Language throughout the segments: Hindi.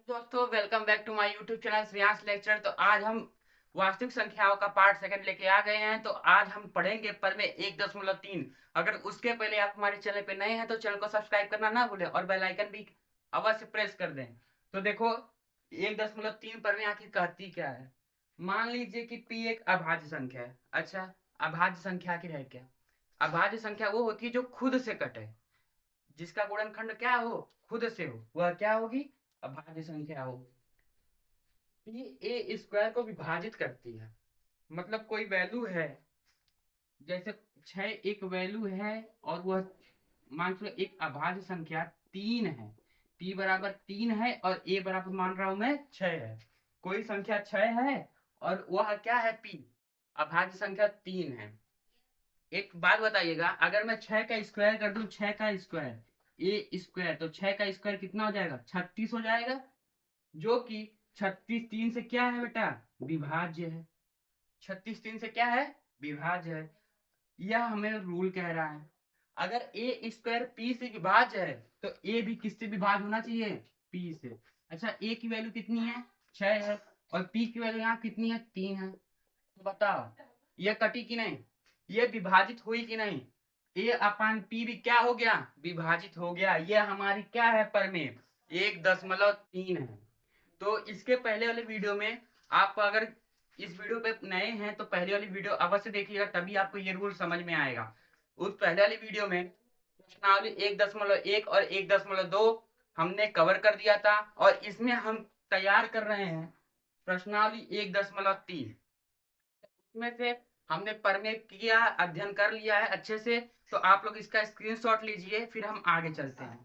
दोस्तों, welcome back to my YouTube channel Shreyansh lecture. तो आज हम वास्तविक संख्याओं का पार्ट सेकंड लेके आ गए हैं। तो आज हम पढ़ेंगे पर में 1.3। अगर उसके पहले आप हमारे चैनल पे नए हैं तो चैनल को सब्सक्राइब करना ना भूलें और बेल आइकन भी अवश्य प्रेस कर दें। तो देखो, 1.3 पर में आखिर कहती क्या है। मान लीजिए कि पी एक अभाज्य संख्या है। अच्छा, अभाज्य संख्या की है क्या? अभाज्य संख्या वो होती है जो खुद से कटे, जिसका गुणनखंड क्या हो, खुद से हो, वह क्या होगी? अभाज्य संख्या हो। ये ए स्क्वायर को विभाजित करती है। मतलब कोई वैल्यू है, जैसे 6 एक वैल्यू है और वह मान लो एक अभाज्य संख्या 3 है। p बराबर 3 है और a बराबर मान रहा हूं मैं 6 है। कोई संख्या 6 है और वह क्या है? p। अभाज्य संख्या 3 है। एक बात बताइएगा, अगर मैं 6 का स्क्वायर कर दूं, 6 का स्क्वायर ए स्क्वायर, तो 6 का स्क्वायर कितना हो जाएगा? 36 हो जाएगा। जो कि 36 3 से क्या है बेटा? विभाज्य है। 36 3 से क्या है? विभाज्य है। यह हमें रूल कह रहा है। अगर ए स्क्वायर पी से विभाज्य है तो ए भी किससे विभाज्य होना चाहिए? पी से। अच्छा, ए की वैल्यू कितनी है? 6 है और पी की वैल्यू यहाँ कितनी है? 3 है। तो बताओ, ये कटी कि नहीं? ये विभाजित हुई कि नहीं? ए अपान पी भी क्या हो गया? विभाजित हो गया। ये हमारी क्या है? परमेय 1.3 है। तो इसके पहले वाले वीडियो में, आप अगर इस वीडियो पे नए हैं तो पहले वाली वीडियो अवश्य देखिएगा, तभी आपको ये रूल समझ में आएगा। उस पहले वाली वीडियो में प्रश्नावली 1.1 और 1.2 हमने कवर कर दिया था और इसमें हम तैयार कर रहे हैं प्रश्नावली 1.3। उसमें से हमने प्रमेय किया, अध्ययन कर लिया है अच्छे से। तो आप लोग इसका स्क्रीनशॉट लीजिए, फिर हम आगे चलते हैं।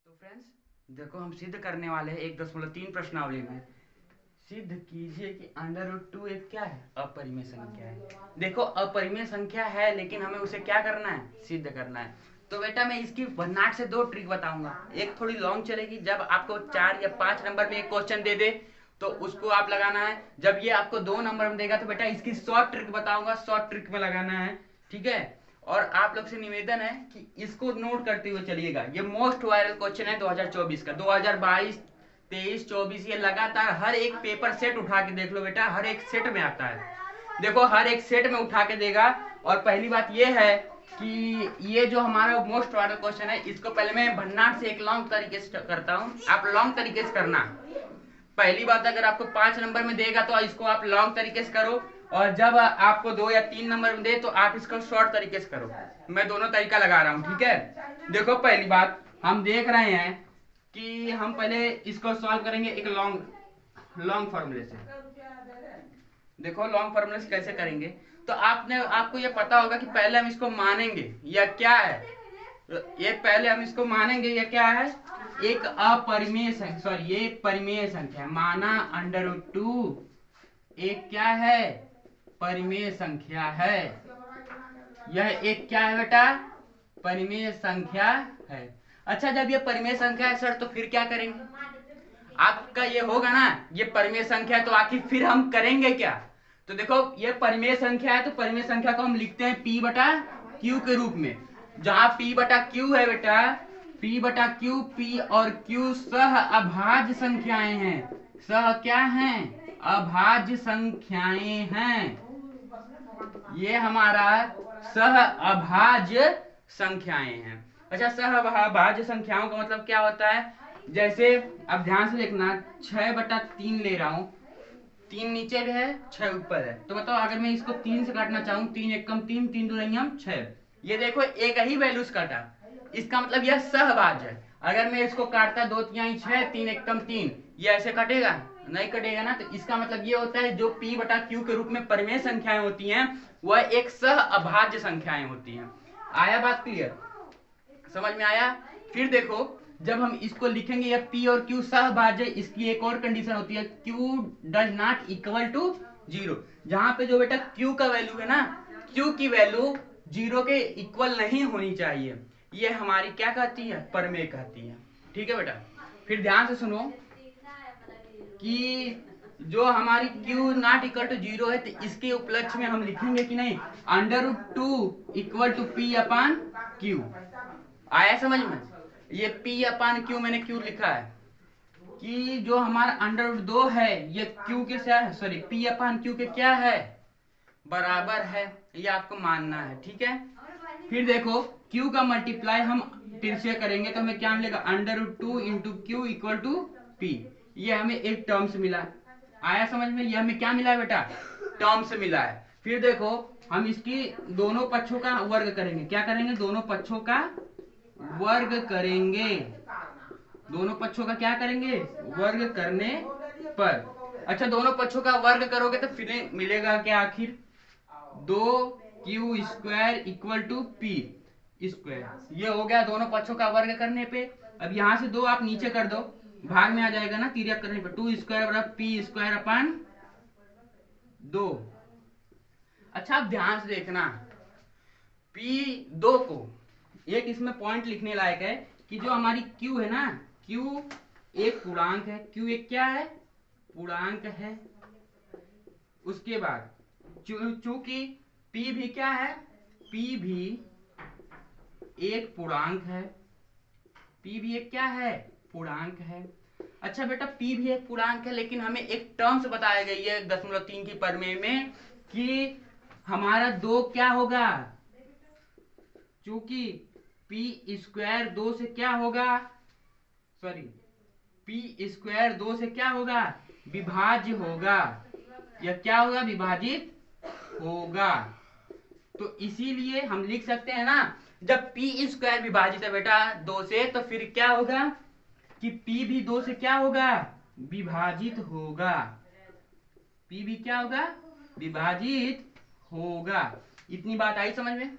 तो फ्रेंड्स, देखो, हम सिद्ध करने वाले हैं 1.3 प्रश्नावली में। सिद्ध कीजिए कि अंडर रूट 2 एक क्या है? अपरिमेय संख्या है। देखो, अपरिमेय संख्या है लेकिन हमें उसे क्या करना है? सिद्ध करना है। तो बेटा, मैं इसकी भन्नाट से 2 ट्रिक बताऊंगा। एक थोड़ी लॉन्ग चलेगी, जब आपको 4 या 5 नंबर में एक क्वेश्चन दे दे तो उसको आप लगाना है। जब ये आपको 2 नंबर में देगा तो बेटा इसकी शॉर्ट ट्रिक बताऊंगा, शॉर्ट ट्रिक में लगाना है। ठीक है? और आप लोग से निवेदन है कि इसको नोट करते हुए चलिएगा। ये मोस्ट वायरल क्वेश्चन है 2024 का। 2022 23 24 ये लगातार हर एक पेपर सेट उठा के देख लो बेटा, हर एक सेट में आता है। देखो, हर एक सेट में उठा के देगा। और पहली बात ये है कि ये जो हमारा मोस्ट वायरल क्वेश्चन है, इसको पहले मैं भन्नाट से एक लॉन्ग तरीके से करता हूँ, आप लॉन्ग तरीके से करना। पहली बात, अगर आपको 5 नंबर में देगा तो इसको आप लॉन्ग तरीके से करो, और जब आपको 2 या 3 नंबर में दे तो आप इसको शॉर्ट तरीके से करो। मैं दोनों तरीका लगा रहा हूँ। ठीक है? देखो, पहली बात हम देख रहे हैं कि हम पहले इसको सॉल्व करेंगे एक लॉन्ग लॉन्ग फॉर्मूले से। देखो, लॉन्ग फॉर्मूले से कैसे करेंगे। तो आपको ये पता होगा कि पहले हम इसको मानेंगे या क्या है। ये पहले हम इसको मानेंगे ये क्या है? एक अपरिमेय संख्या, सॉरी, ये एक परिमेय संख्या माना अंडर रूट 2 एक क्या है? परिमेय संख्या है। यह एक क्या है बेटा? परिमेय संख्या है। अच्छा, जब ये परिमेय संख्या है सर, तो फिर क्या करेंगे? आपका ये होगा ना, ये परिमेय संख्या है तो आखिर फिर हम करेंगे क्या? तो देखो, ये परिमेय संख्या है तो परिमेय संख्या को हम लिखते हैं p बटा q के रूप में। जहां p बटा q है बेटा, p बटा q, p और q सह अभाज्य संख्याएं हैं। सह क्या हैं? अभाज्य संख्याएं हैं। ये हमारा सह अभाज्य संख्याएं हैं। अच्छा, सह अभाज्य संख्याओं का मतलब क्या होता है? जैसे अब ध्यान से देखना, 6/3 ले रहा हूं। 3 नीचे भी है, 6 ऊपर है। तो बताओ, अगर मैं इसको 3 से काटना चाहूँ, 3 एक कम 3, 3 दो नहीं हम 6। ये देखो, एक ही वैल्यू से काटा, इसका मतलब यह सहभाज्य है। अगर मैं इसको काटता 2 तिहाई 6, 3 एक कम 3, ये ऐसे कटेगा? नहीं कटेगा ना। तो इसका मतलब ये होता है जो p बटा q के रूप में परिमेय संख्याएं होती हैं वह एक सह अभाज्य संख्याएं होती हैं। आया बात क्लियर? समझ में आया? फिर देखो, जब हम इसको लिखेंगे या p और q सहभाज्य, इसकी एक और कंडीशन होती है, q does not equal to 0। जहां पे जो बेटा q का वैल्यू है ना, q की वैल्यू 0 के इक्वल नहीं होनी चाहिए। ये हमारी क्या कहती है? परमेय कहती है। ठीक है बेटा? फिर ध्यान से सुनो कि जो हमारी q नॉट इक्वल टू 0 है, तो इसके उपलक्ष्य में हम लिखेंगे कि नहीं, under root 2 equal to p upon q। आया समझ में? ये p अपान q मैंने क्यों लिखा है? कि जो हमारा अंडर रूट 2 है ये क्यू के साथ सॉरी पी अपान क्यू के क्या है, बराबर है। ये आपको मानना है, ठीक है। फिर देखो क्यू का मल्टीप्लाई हम फिर से करेंगे तो हमें क्या मिलेगा, under root 2 into Q equal to P. ये हमें एक टर्म्स मिला, आया समझ में। ये हमें क्या मिला है बेटा, टर्म्स मिला है। फिर देखो हम इसकी दोनों पक्षों का वर्ग करेंगे। क्या करेंगे, दोनों पक्षों का वर्ग करेंगे। दोनों पक्षों का क्या करेंगे, वर्ग करने पर। अच्छा दोनों पक्षों का वर्ग करोगे तो फिर मिलेगा क्या, आखिर 2q square equal to P square. ये हो गया दोनों पक्षों का वर्ग करने पे। अब यहां से 2 आप नीचे कर दो, भाग में आ जाएगा ना, तिर्यक करने पे 2 स्क्वायर बराबर पी स्क्वायर अपान 2। अच्छा आप ध्यान से देखना, P2 को एक इसमें पॉइंट लिखने लायक है कि जो हमारी Q है ना, Q एक पूर्णांक है। Q एक क्या है, पूर्णांक है। उसके बाद चूंकि P भी क्या है, P भी एक पूर्णांक है। P भी एक क्या है, पूर्णांक है। अच्छा बेटा P भी एक पूर्णांक है, लेकिन हमें एक टर्म्स बताया गई है 0.3 की परमेय में कि हमारा 2 क्या होगा, चूंकि पी स्क्वायर 2 से क्या होगा, सॉरी पी स्क्वायर 2 से क्या होगा, विभाज्य होगा। यह क्या होगा, विभाजित होगा। तो इसीलिए हम लिख सकते हैं ना, जब पी स्क्वायर विभाजित है बेटा 2 से, तो फिर क्या होगा कि पी भी 2 से क्या होगा, विभाजित होगा। पी भी क्या होगा, विभाजित होगा। इतनी बात आई समझ में।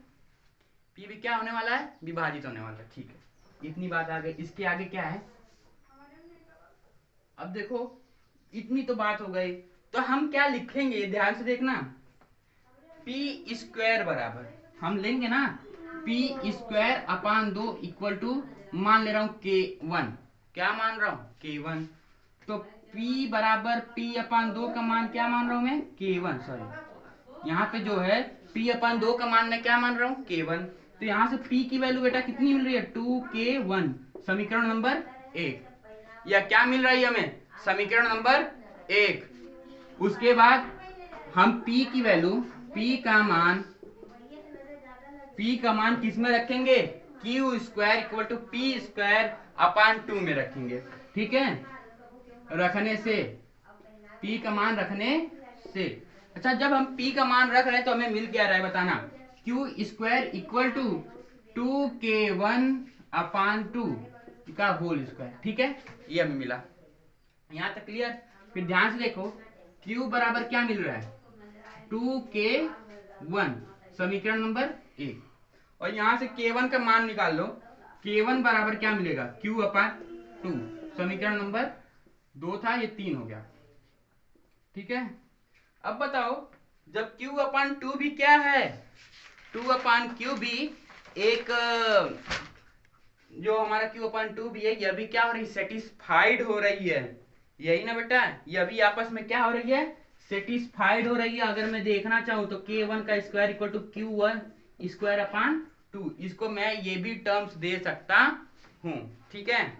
पी भी क्या होने वाला है, विभाजित होने वाला है, ठीक है। इतनी बात आ गई। इसके आगे क्या है, अब देखो इतनी तो बात हो गई, तो हम क्या लिखेंगे ध्यान से देखना। पी स्क्वायर बराबर हम लेंगे ना, P square upon 2 equal to मान ले रहा हूं K1। क्या मान रहा हूं, K1। तो P बराबर P अपान 2 का मान क्या मान रहा हूं मैं, K1। सॉरी यहाँ पे जो है P अपान 2 का मान मैं क्या मान रहा हूं, K1। तो यहाँ से P की वैल्यू बेटा कितनी मिल रही है, 2K1, समीकरण नंबर 1। या क्या मिल रही है हमें, समीकरण नंबर 1। उसके बाद हम P की वैल्यू, P का मान किस में रखेंगे, Q square equal to P square upon 2 में रखेंगे, ठीक है। रखने से P का मान रखने से, अच्छा जब हम P का मान रख रहे हैं तो हमें मिल क्या रहा है बताना, Q square equal to 2K1 upon 2 का होल स्क्वायर, ठीक है। ये हमें मिला, यहां तक क्लियर। फिर ध्यान से देखो Q बराबर क्या मिल रहा है, 2K1, समीकरण नंबर 1। और यहां से K1 का मान निकाल लो, K1 बराबर क्या मिलेगा, Q अपान 2, समीकरण नंबर 2 था, ये 3 हो गया, ठीक है। अब बताओ जब Q अपान 2 भी क्या है, 2 अपान क्यू भी एक, जो हमारा Q अपान 2 भी है, यह भी क्या हो रही है, सेटिस्फाइड हो रही है। यही ना बेटा, यह भी आपस में क्या हो रही है, सेटिस्फाइड हो रही है। अगर मैं देखना चाहूं तो K1 का square equal to Q1 square upon 2, इसको मैं ये भी टर्म्स दे सकता हूं, ठीक है।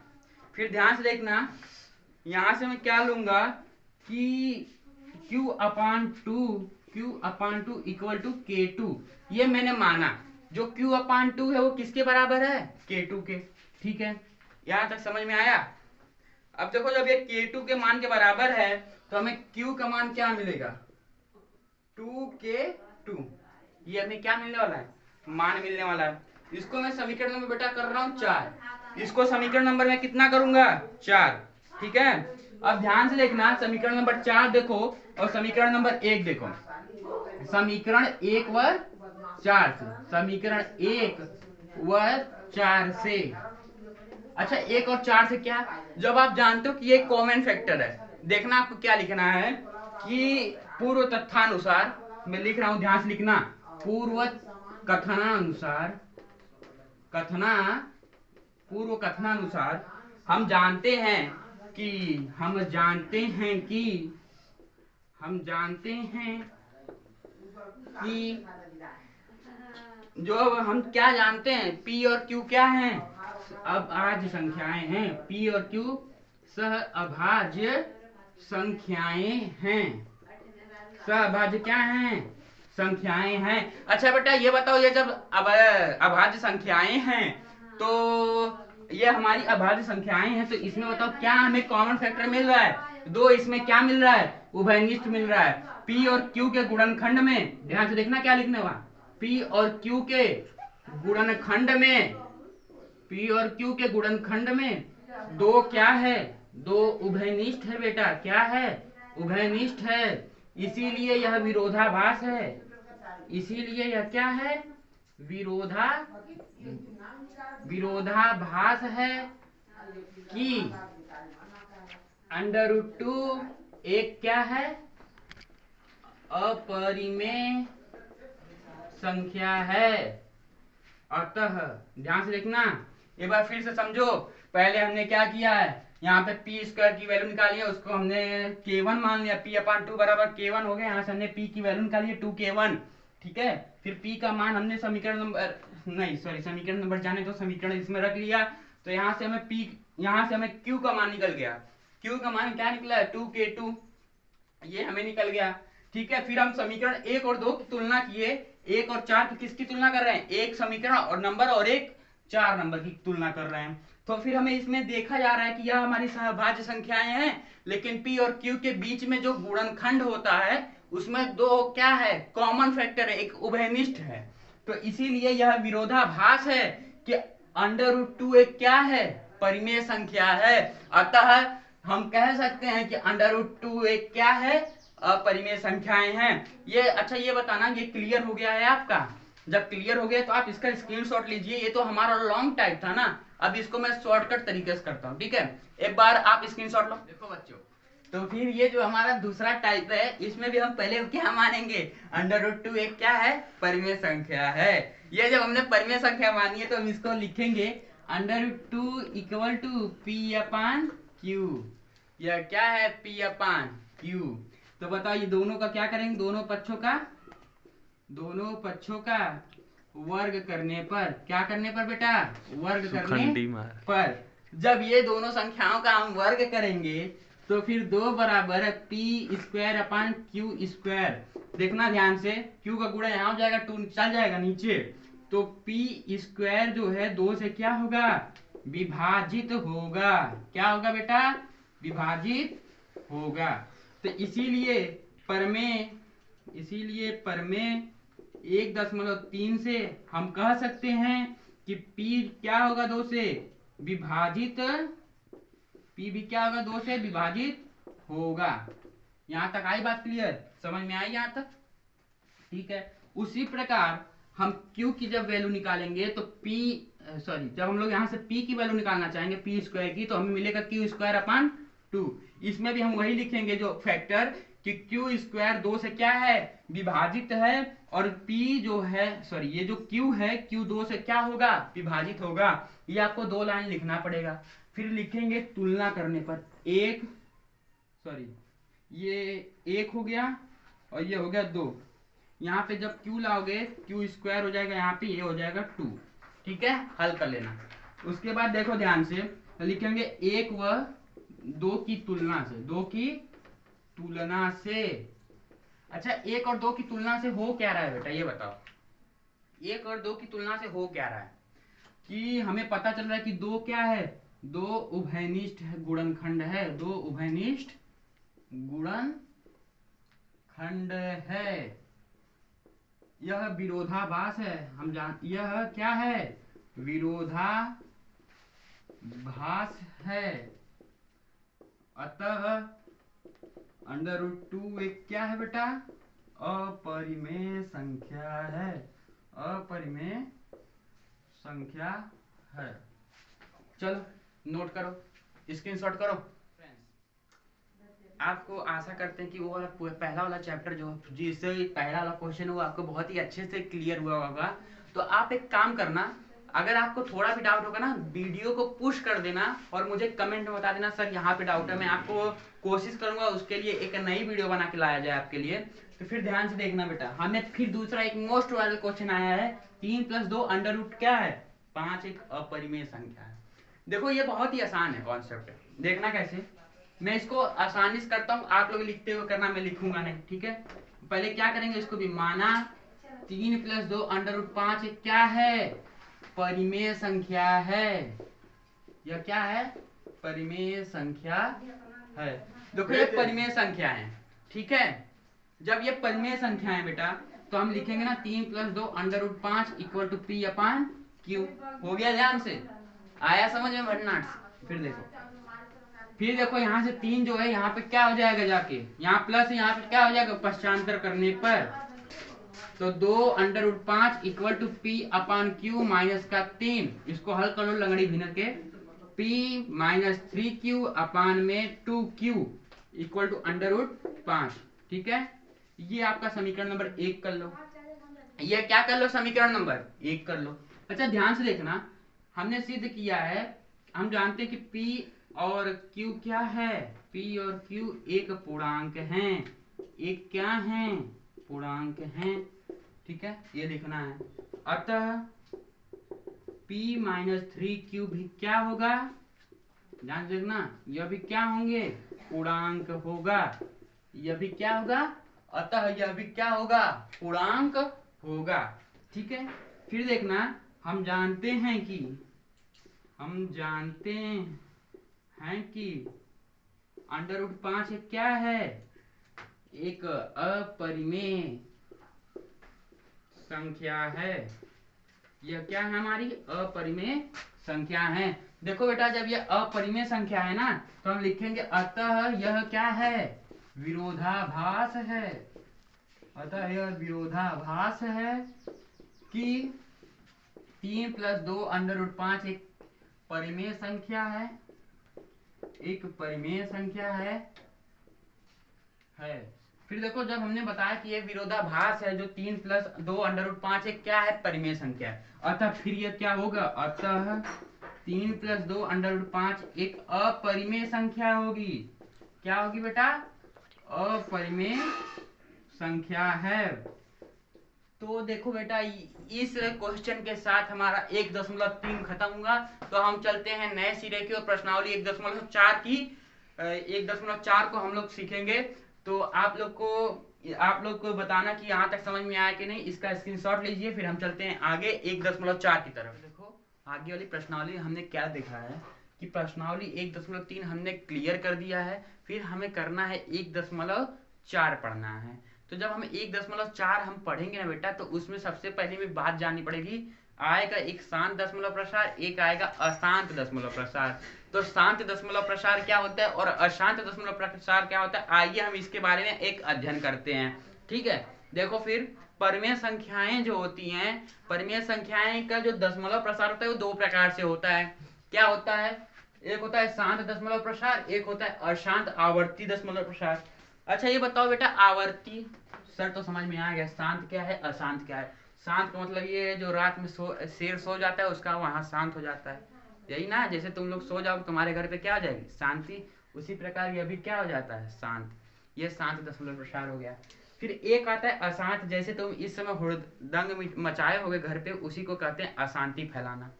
फिर ध्यान से देखना, यहां से मैं क्या लूंगा कि Q upon 2 equal to K2। ये मैंने माना जो Q अपान 2 है वो किसके बराबर है, K2 के, ठीक है। यहां तक समझ में आया। अब देखो जब ये K2 के मान के बराबर है तो हमें Q का मान क्या मिलेगा, 2K2। ये हमें क्या मिलने वाला है, मान मिलने वाला है। इसको मैं समीकरण नंबर बेटा कर रहा हूं 4, इसको समीकरण नंबर में कितना करूंगा, 4, ठीक है। अब ध्यान से देखना, समीकरण नंबर 4 देखो और समीकरण नंबर 1 देखो। समीकरण 1 व 4 से, समीकरण 1 व 4 से, अच्छा 1 और 4 से क्या, जब आप जानते हो कि ये कॉमन फैक्टर है, देखना आपको क्या लिखना है कि पूर्व तथ्यानुसार, मैं लिख रहा हूं ध्यान से लिखना, पूर्व कथनानुसार, पूर्व कथनानुसार हम जानते हैं कि जो हम क्या जानते हैं, P और Q क्या हैं, अब आज संख्याएं हैं, P और Q सहअभाज्य संख्याएं हैं। सहअभाज्य क्या हैं? संख्याएं हैं। अच्छा बेटा ये बताओ, ये जब अभाज्य संख्याएं हैं तो ये हमारी अभाज्य संख्याएं हैं, तो इसमें बताओ क्या हमें कॉमन फैक्टर मिल रहा है? दो इसमें क्या मिल रहा है? उभयनिष्ठ मिल रहा है। P और Q के गुणनखंड में, ध्यान से देखना क्या लिखने हुआ, P और Q के गुणनखंड में, P और Q के गुणनखंड में दो क्या है? दो उभयनिष्ठ है बेटा। क्या है? उभयनिष्ठ है। इसीलिए यह विरोधाभास है। इसीलिए यह क्या है? विरोधाभास है कि √2 एक क्या है? अपरिमेय संख्या है। अतः ध्यान से देखना, एक बार फिर से समझो। पहले हमने क्या किया है, यहाँ पे पी स्क्वायर की वैल्यू निकाली है, उसको हमने k1 मान लिया। p/2 बराबर k1 हो गया। यहाँ से हमने p की वैल्यू निकाली है 2k1। ठीक है, फिर p का मान हमने समीकरण नंबर जाने तो समीकरण इसमें रख लिया। तो यहाँ से हमें q का मान निकल गया। q का मान क्या निकला है? 2k2, ये हमें निकल गया। ठीक है, फिर हम समीकरण 1 और 2 की तुलना किए। 1 और 4 की किसकी तुलना कर रहे हैं? एक समीकरण और नंबर और एक 4 नंबर की तुलना कर रहे हैं। तो फिर हमें इसमें देखा जा रहा है कि यह हमारी सहभाज्य संख्याएं हैं, लेकिन P और Q के बीच में जो गुणनखंड होता है उसमें दो क्या है? कॉमन फैक्टर है, एक उभयनिष्ठ है। तो इसीलिए यह विरोधाभास है कि √2 एक क्या है? परिमेय संख्या है। अतः हम कह सकते हैं कि √2 एक क्या है? अपरिमेय संख्याएं हैं। ये अच्छा ये बताना, ये क्लियर हो गया है आपका? जब क्लियर हो गया तो आप इसका स्क्रीनशॉट लीजिए। ये तो हमारा लॉन्ग टाइप था ना, अब इसको मैं शॉर्टकट तरीके से करता हूँ। ठीक है, एक बार आप स्क्रीनशॉट लो। देखो बच्चों, तो फिर ये जो हमारा दूसरा टाइप है, इसमें भी हम पहले क्या मानेंगे? √2 एक क्या है? परिमेय संख्या है। ये जब हमने परिमेय संख्या मानी है तो हम इसको लिखेंगे √2 = P/Q। यह क्या है? P/Q। तो बताओ ये दोनों का क्या करेंगे? दोनों पक्षों का वर्ग करने पर, क्या करने पर बेटा? वर्ग करने पर। जब ये दोनों संख्याओं का हम वर्ग करेंगे तो फिर 2 बराबर P²/Q²। देखना ध्यान से, Q का गुणा यहाँ हो जाएगा, 2 चल जाएगा नीचे। तो P² जो है 2 से क्या होगा? विभाजित होगा। क्या होगा बेटा? विभाजित होगा। तो इसीलिए परमेय 1.3 से हम कह सकते हैं कि P क्या होगा? 2 से विभाजित, P भी क्या होगा? 2 से विभाजित होगा। यहां तक आई बात क्लियर? समझ में आई यहां तक? ठीक है, उसी प्रकार हम Q की जब वैल्यू निकालेंगे तो जब हम लोग यहाँ से P की वैल्यू निकालना चाहेंगे P² की, तो हमें मिलेगा Q²/2। इसमें भी हम वही लिखेंगे जो फैक्टर कि Q² 2 से क्या है? विभाजित है, और P जो है ये जो Q है Q 2 से क्या होगा? विभाजित होगा। ये आपको 2 लाइन लिखना पड़ेगा। फिर लिखेंगे तुलना करने पर ये 1 हो गया और ये हो गया 2। यहाँ पे जब Q लाओगे Q² हो जाएगा, यहाँ पे ये हो जाएगा 2। ठीक है, हल कर लेना। उसके बाद देखो ध्यान से, लिखेंगे 1 व 2 की तुलना से। अच्छा, 1 और 2 की तुलना से हो क्या रहा है बेटा? ये बताओ, 1 और 2 की तुलना से हो क्या रहा है? कि हमें पता चल रहा है कि 2 क्या है? 2 उभयनिष्ठ गुणनखंड है। 2 उभयनिष्ठ गुणनखंड है। यह विरोधाभास है। यह क्या है? विरोधाभास है। अतः √2 एक क्या है बेटा? अपरिमेय संख्या है। अपरिमेय संख्या है। चलो नोट करो, स्क्रीनशॉट करो। आपको आशा करते हैं कि वो पहला वाला चैप्टर जिससे पहला वाला क्वेश्चन वो आपको बहुत ही अच्छे से क्लियर हुआ होगा। तो आप एक काम करना, अगर आपको थोड़ा भी डाउट होगा ना, वीडियो को पुश कर देना और मुझे कमेंट में बता देना सर यहाँ पे डाउट है। मैं आपको कोशिश करूंगा उसके लिए एक नई वीडियो बना के लाया जाए आपके लिए। तो फिर ध्यान से देखना बेटा, हमें फिर दूसरा एक मोस्ट वायरल क्वेश्चन आया है, 3 + 2 √, क्या है? 5 एक अपरिमेय संख्या है। देखो ये बहुत ही आसान है कॉन्सेप्ट, देखना कैसे। मैं इसको आसानी से करता हूँ, आप लोग लिखते हुए करना, मैं लिखूंगा नहीं, ठीक है। पहले क्या करेंगे, इसको भी माना 3 + 2 √5 क्या है, परिमेय संख्या है। यह क्या है, परिमेय संख्या है। देखो ये परिमेय संख्या है, ठीक है। जब ये परिमेय संख्या है बेटा, तो हम लिखेंगे ना 3 + 2 √5 = P/Q। हो गया, ध्यान से आया समझ में भटनाट। फिर देखो यहाँ से 3 जो है यहाँ पे क्या हो जाएगा, जाके यहाँ प्लस, यहाँ पे क्या हो जाएगा पश्चांतर करने पर, तो 2 √5 = P/Q -3। इसको हल कर लो लंगड़ी भिनक के, P - 3Q/2Q = √5, ठीक है। ये आपका समीकरण नंबर 1 कर लो। ये क्या कर लो, समीकरण नंबर 1 कर लो। अच्छा ध्यान से देखना, हमने सिद्ध किया है, हम जानते हैं कि P और Q क्या है, P और Q एक पूर्णांक हैं, एक क्या है, पूर्णांक हैं, ठीक है, ये लिखना है। अतः P - 3Q भी क्या होगा, ध्यान से देखना, यह भी क्या होंगे, पूर्णांक होगा। यह भी क्या होगा, अतः यह भी क्या होगा, पूर्णांक होगा, ठीक है। फिर देखना, हम जानते हैं कि √5 क्या है, एक अपरिमेय संख्या है। यह क्या है, हमारी अपरिमेय संख्या है। देखो बेटा, जब यह अपरिमेय संख्या है ना, तो हम लिखेंगे अतः यह क्या है, विरोधाभास है। अतः यह विरोधाभास है कि 3 + 2 √5 एक परिमेय संख्या है, एक परिमेय संख्या है। फिर देखो, जब हमने बताया कि ये विरोधाभास है, जो 3 + 2 √5 एक क्या है, परिमेय संख्या है, अतः फिर ये क्या होगा, अतः 3 + 2 √5 एक अपरिमेय संख्या होगी। क्या होगी बेटा, अपरिमेय संख्या है। तो देखो बेटा, इस क्वेश्चन के साथ हमारा 1.3 खत्म हुआ। तो हम चलते हैं नए सिरे की और प्रश्नावली 1.4 की 1.4 को हम लोग सीखेंगे। तो आप लोग को बताना कि यहाँ तक समझ में आया कि नहीं, इसका स्क्रीनशॉट लीजिए। फिर हम चलते हैं आगे 1.4 की तरफ। देखो आगे वाली प्रश्नावली हमने क्या देखा है कि प्रश्नावली 1.3 हमने क्लियर कर दिया है। फिर हमें करना है 1.4 पढ़ना है। तो जब हम 1.4 हम पढ़ेंगे ना बेटा, तो उसमें सबसे पहले भी बात जाननी पड़ेगी, आएगा एक शांत दशमलव प्रसार, एक आएगा अशांत दशमलव प्रसार। तो शांत दशमलव प्रसार क्या होता है और अशांत दशमलव प्रसार क्या होता है, आइए हम इसके बारे में एक अध्ययन करते हैं, ठीक है। देखो, फिर परिमेय संख्याएं जो होती हैं, परिमेय संख्याएं का जो दशमलव प्रसार होता है वो 2 प्रकार से होता है। क्या होता है, एक होता है शांत दशमलव प्रसार, एक होता है अशांत आवर्ती दशमलव प्रसार। अच्छा ये बताओ बेटा, आवर्ती सर तो समझ में आ गया, शांत क्या है, अशांत क्या है। शांत का मतलब ये है जो रात में शेर सो जाता है, उसका वहां शांत हो जाता है, यही ना। जैसे तुम लोग सो जाओ, तुम्हारे घर पे क्या हो जाएगी, शांति। उसी प्रकार यह भी क्या हो जाता है, शांत। ये शांत दशमलव प्रसार हो गया। फिर एक आता है अशांत, जैसे तुम इस समय हुड़दंग मचाए होगे घर पे, उसी को कहते हैं अशांति फैलाना,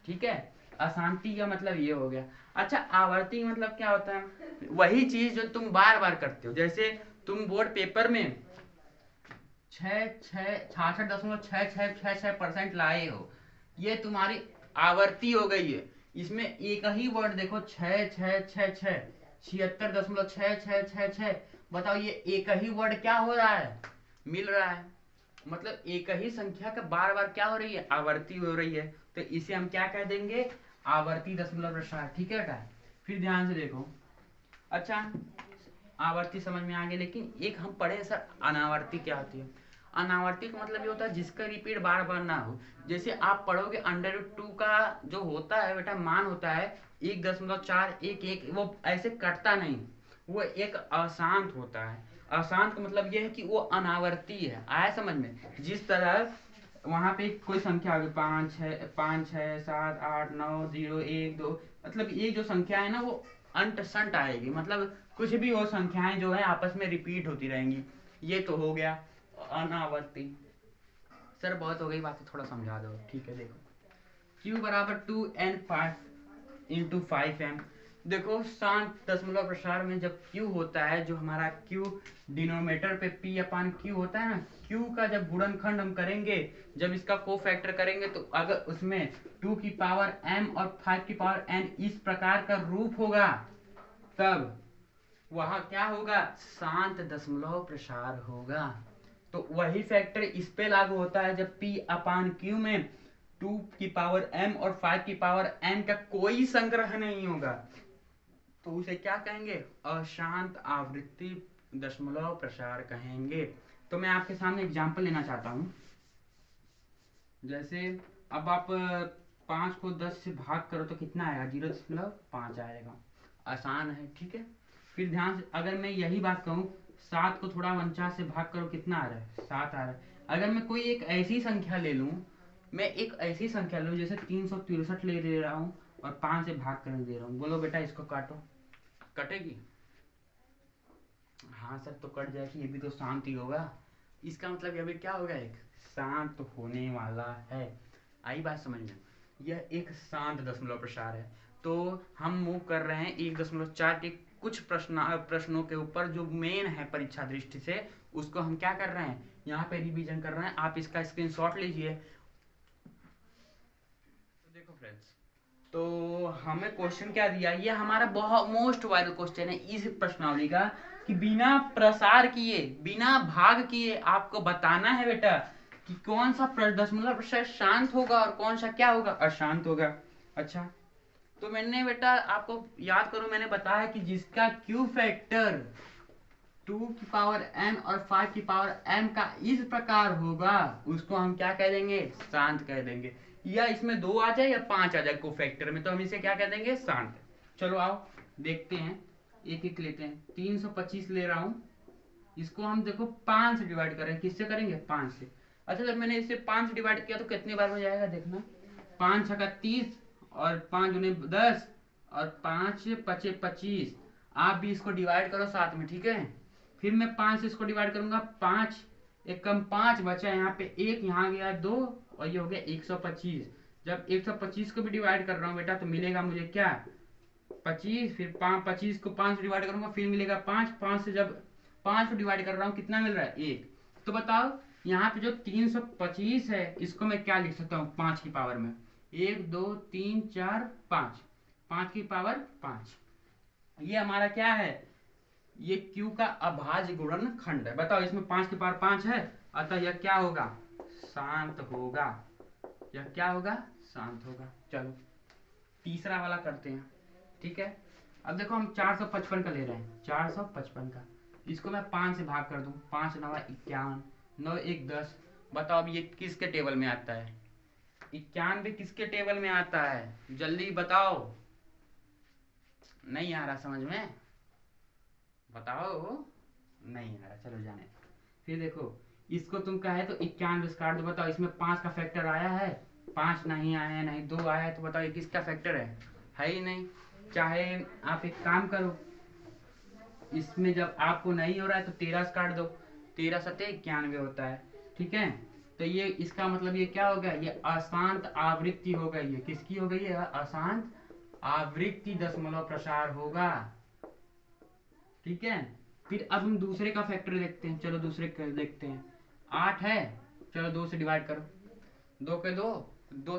ठीक है। अशांति का मतलब ये हो गया। अच्छा, आवर्ती मतलब क्या होता है, वही चीज जो तुम बार बार करते हो। जैसे तुम बोर्ड पेपर में 66.6666% लाए हो, ये तुम्हारी आवर्ती हो गई है। इसमें एक ही वर्ड देखो, 6666 76.6666, बताओ ये एक ही वर्ड क्या हो रहा है, मिल रहा है। मतलब एक ही संख्या का बार बार क्या हो रही है, आवर्ती हो रही है। तो इसे हम क्या कह देंगे, आवर्ती दशमलव प्रसार, ठीक है बेटा। फिर ध्यान से देखो, अच्छा आवर्ती समझ में आ गया, लेकिन एक हम पढ़े सर अनावर्ती क्या होती है। अनावर्ती का मतलब ये होता है जिसका रिपीट बार बार ना हो। जैसे आप पढ़ोगे √2 का जो होता है बेटा, मान होता है 1.411, वो ऐसे कटता नहीं, वो एक अशांत होता है। अशांत का मतलब ये है कि वो अनावर्ती है, आया समझ में। जिस तरह वहां पे कोई संख्या आ गई 5 6 7 8 9 0 1 2, मतलब ये जो संख्या है ना, वो अंट संट आएगी, मतलब कुछ भी वो संख्याएं जो है आपस में रिपीट होती रहेंगी। ये तो हो गया अनावर्ती। सर बहुत हो गई बातें, थोड़ा समझा दो, ठीक है। देखो Q = 2 n 5, इंटू 5m। देखो शांत दशमलव प्रसार में जब q होता है, जो हमारा q डिनोमिनेटर पे p अपान q होता है ना, q का जब गुणनखंड हम करेंगे, जब इसका कोफैक्टर करेंगे, तो अगर उसमें 2 की पावर m और 5 की पावर n इस प्रकार का रूप होगा, तब वहां क्या होगा, शांत दशमलव प्रसार होगा। तो वही फैक्टर इस पे लागू होता है जब p अपान q में 2 की पावर m और 5 की पावर n का कोई संग्रह नहीं होगा, तो उसे क्या कहेंगे, अशांत आवृत्ति दशमलव प्रसार कहेंगे। तो मैं आपके सामने एग्जांपल लेना चाहता हूं। जैसे अब आप 5 को 10 से भाग करो तो कितना आएगा, 0.5 आएगा। आसान है, ठीक है। फिर ध्यान से अगर मैं यही बात कहूँ, 7 को थोड़ा 49 से भाग करो, कितना आ रहा है, 7 आ रहा है। अगर मैं कोई एक ऐसी संख्या ले लूँ, मैं एक ऐसी संख्या लूँ जैसे 363 ले दे रहा हूँ और 5 से भाग करने दे रहा हूँ, बोलो बेटा इसको काटो, कटेगी? हाँ सर, तो कट जाएगी, ये भी तो शांत ही होगा। इसका मतलब ये भी क्या होगा, एक शांत होने वाला है। आई बात समझ में? यह एक शांत दशमलव प्रसार है। तो हम मूव कर रहे हैं 1.4 के कुछ प्रश्नों के ऊपर, जो मेन है परीक्षा दृष्टि से, उसको हम क्या कर रहे हैं, यहाँ पे रिवीजन कर रहे हैं। आप इसका स्क्रीनशॉट लीजिए। तो देखो फ्रेंड्स, तो हमें क्वेश्चन क्या दिया, ये हमारा बहुत मोस्ट वायरल क्वेश्चन है इस प्रश्नावली का, कि बिना प्रसार किए, बिना भाग किए आपको बताना है बेटा कि कौन सा दशमलव प्रसार शांत होगा और कौन सा क्या होगा, अशांत होगा। अच्छा, तो मैंने बेटा आपको याद करो, मैंने बताया कि जिसका क्यू फैक्टर 2 की पावर n और 5 की पावर m का इस प्रकार होगा, उसको हम क्या कह देंगे, शांत कह देंगे। या इसमें 2 आ जाए या 5 आ जाए कोफैक्टर में, तो हम इसे क्या कह देंगे, शांत। चलो आओ देखते हैं, एक एक लेते हैं। 325 ले रहा हूं, इसको हम देखो 5 से डिवाइड करें, किससे करेंगे, 5 से। अच्छा, जब मैंने इसे 5 से डिवाइड किया तो कितनी बार हो जाएगा, देखना, 5 छक्का 30 और 5 दूनी 10 और 5 पचे 25। आप भी इसको डिवाइड करो साथ में, ठीक है। फिर मैं 5 से इसको डिवाइड करूंगा, 5 एक कम 5 बचा, यहाँ पे 1, यहाँ गया 2 और ये हो गया 125। जब 125 को भी डिवाइड कर रहा हूँ बेटा, तो मिलेगा मुझे क्या, 25। फिर 25 को 5 से डिवाइड करूंगा, फिर मिलेगा 5। 5 से जब 5 को डिवाइड कर रहा हूँ, कितना मिल रहा है, 1। तो बताओ यहाँ पे जो 325 है, इसको मैं क्या लिख सकता हूँ 5 की पावर में, 1 2 3 4 5, 5 की पावर 5। ये हमारा क्या है, ये q का अभाज्य गुणनखंड है। बताओ इसमें 5 की पावर 5 है, अतः यह क्या होगा, शांत होगा। यह क्या होगा, शांत होगा। चलो तीसरा वाला करते हैं, ठीक है। अब देखो हम 455 का ले रहे हैं, 455 का, इसको मैं 5 से भाग कर दूं, 5 9 51, 9 1 10। बताओ अब ये किसके टेबल में आता है, 91 किसके टेबल में आता है, जल्दी बताओ। नहीं आ रहा समझ में, बताओ, नहीं आ रहा, चलो जाने। फिर देखो इसको तुम कहे तो 91 से काट दो, बताओ इसमें 5 का फैक्टर आया है, 5 नहीं आया, नहीं 2 आया है, तो बताओ ये किसका फैक्टर है ही नहीं। चाहे आप एक काम करो, इसमें जब आपको नहीं हो रहा है तो 13 से काट दो, 13 सत्ते 91 होता है, ठीक है। तो ये इसका मतलब ये क्या हो गया, ये अशांत आवृत्ति हो गई है, किसकी हो गई है, अशांत आवृत्ति दशमलव प्रसार होगा, ठीक है। फिर अब हम दूसरे का फैक्टर देखते हैं, चलो दूसरे का देखते हैं। 8 है, चलो 2 से डिवाइड करो, 2 के 2, 2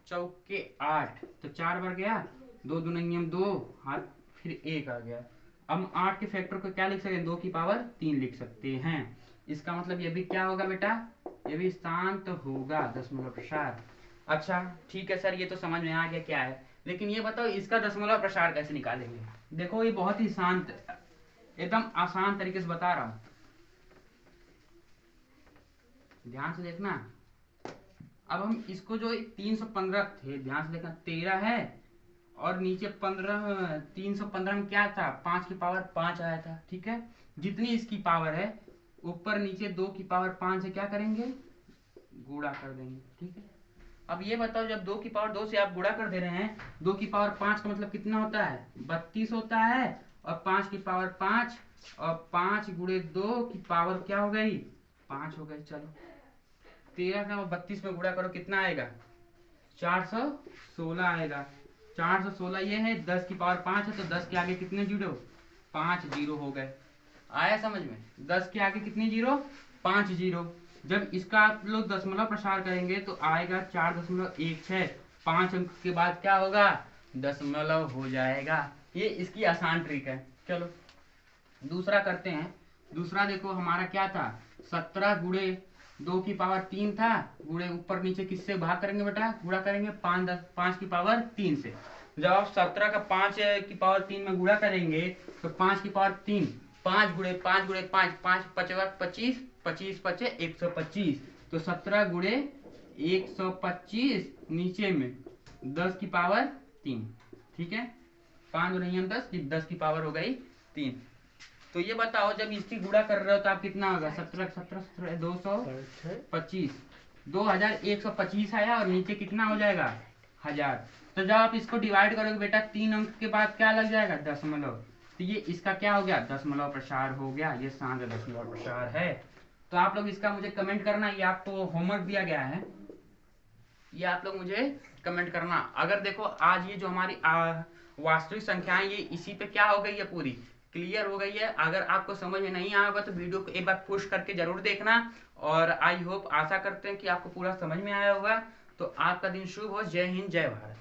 चौके 8, तो 4 बार गया, 2 दूनी 2 हाथ, फिर 1 आ गया। अब हम 8 के फैक्टर को क्या लिख सकते हैं, 2 की पावर 3 लिख सकते हैं। इसका मतलब ये भी क्या होगा बेटा, ये भी शांत होगा दशमलव प्रसार। अच्छा ठीक है सर, ये तो समझ में आ गया क्या है, लेकिन ये बताओ इसका दशमलव प्रसार कैसे निकालेंगे। देखो ये बहुत ही शांत, एकदम आसान तरीके से बता रहा हूं, ध्यान से देखना। अब हम इसको जो 315 थे, ध्यान से देखना, 13 है और नीचे 15, 315 में क्या था, 5 की पावर 5 आया था, ठीक है। जितनी इसकी पावर है, ऊपर नीचे 2 की पावर 5 से क्या करेंगे, गुणा कर देंगे, ठीक है। अब ये बताओ जब 2 की पावर 2 से आप गुणा कर दे रहे हैं, 2 की पावर 5 का मतलब कितना होता है, 32 होता है, और 5 की पावर 5 और 5 गुणे 2 की पावर क्या हो गई, 5 हो गई। चलो 13 का 32 में गुणा करो, कितना आएगा, 416 आएगा। 416 ये है, 10 की पावर 5 है, तो 10 के आगे कितने जीरो? 5 जीरो हो गए। आया समझ में? 10 के आगे कितने जीरो? 5 जीरो। जब इसका आप लोग दशमलव प्रसार करेंगे तो आएगा 4.16। 5 अंक के बाद क्या होगा? दशमलव हो जाएगा। ये इसकी आसान ट्रिक है। चलो दूसरा करते हैं। दूसरा देखो हमारा क्या था, 17 गुणे 2 की पावर 3 था, गुणे ऊपर नीचे किससे भाग करेंगे बेटा? गुणा करेंगे 5 की पावर 3 से। जब आप 17 का 5 की पावर 3 में गुणा करेंगे तो 5 की पावर 3, 5 गुणे 5 गुणे 5, 5 पचवा 25, 25 पचे 125, तो 17 गुणे 125 नीचे में 10 की पावर 3। ठीक है, 5 गुणे 10, 10 की पावर हो गई 3। तो ये बताओ जब इसकी गुणा कर रहे हो तो आप कितना होगा? 17 17 17 225, 2125 आया, और नीचे कितना हो जाएगा? 1000। तो जब आप इसको डिवाइड करोगे बेटा 3 अंक के बाद क्या लग जाएगा? दशमलव। तो ये इसका क्या हो गया? दशमलव प्रसार हो गया। ये सांद्र दशमलव प्रसार है। तो आप लोग इसका मुझे कमेंट करना, ये आपको होमवर्क दिया गया है, ये आप लोग मुझे कमेंट करना। अगर देखो आज ये जो हमारी वास्तविक संख्याएं ये इसी पे क्या हो गई है, पूरी क्लियर हो गई है। अगर आपको समझ में नहीं आया होगा तो वीडियो को एक बार पुश करके जरूर देखना, और आई होप, आशा करते हैं कि आपको पूरा समझ में आया होगा। तो आपका दिन शुभ हो। जय हिंद, जय भारत।